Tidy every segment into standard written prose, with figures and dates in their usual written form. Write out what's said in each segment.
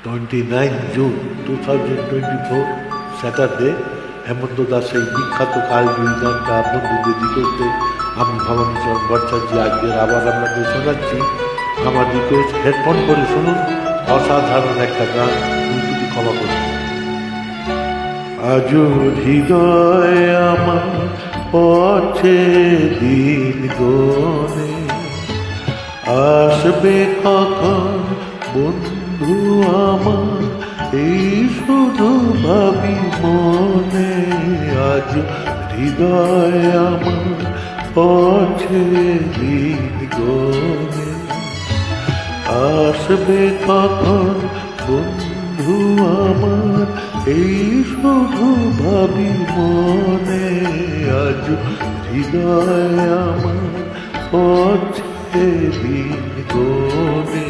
29 June 2024 Saturday হেমন্ত দাসের বিখ্যাত কালজয়ী গানটা আপনাদের রেডি করতে আমি ভবানীচরণ ভট্টাচার্য আজকের আবার আপনাদের শোনাচ্ছি। আমার রিকোয়েস্ট হেডফোন করে শুনুন, অসাধারণ একটা গান, যদি ক্ষমা করুন। আজও হৃদয় আমার পথে দিন গনে, আসবে কখন বন্ধু আমার, এই শুধু ভাবি মনে। আজ হৃদয় আমার পথে দিন গনে, আসবে কখন বন্ধু আমার, এই শুধু ভাবি মনে। আজ হৃদয় আমার পথে দিন গনে।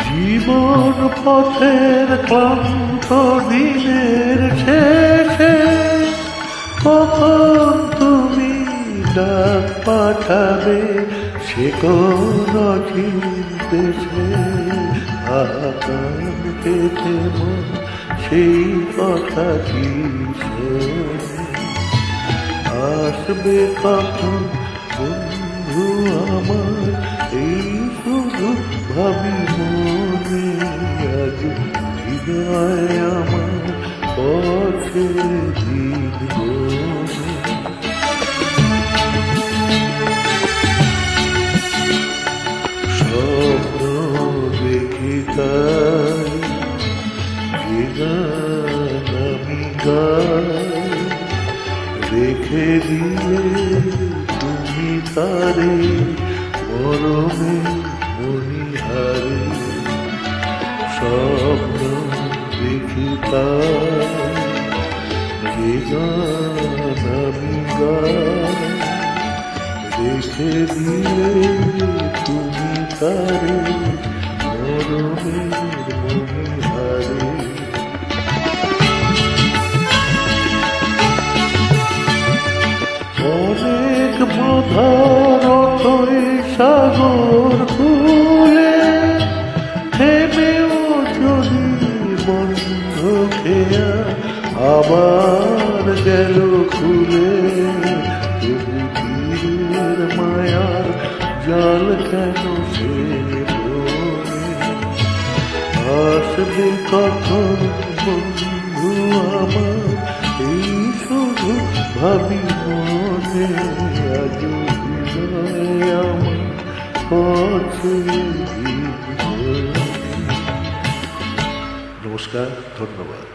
জীবন পথের ক্লান্ত দিনের শেষে কখন তুমি ডাক পাঠাবে, সে কোন চিন্তেছে আকান পেতে মন, সেই কথা কি শোনে। আসবে কখন বন্ধু আমার, এই শুধু ভাবি মনে। আজ হৃদয় আমার পথে দিন গনে। স্বপ্ন দেখি তাই যে গান আমি গাই, রেখে দিয়ে তুমি তারে মরমে মনিহারে। স্বপ্ন দেখি তাই যে গান আমি গাই, রেখে দিয়ে তুমি তারে মরমে মনিহারে। অনেক বাধার অথই সাগর খুলে, থেমেও যদি বন্ধ খেয়া আবার গেল খুলে। তবুর মায়ার জল কেন সে বলে, আসবে কখন বন্ধু আমার, এই শুধু ভাবি মনে। আজ হৃদয় আমার পথে দিন গনে। নমস্কার, ধন্যবাদ।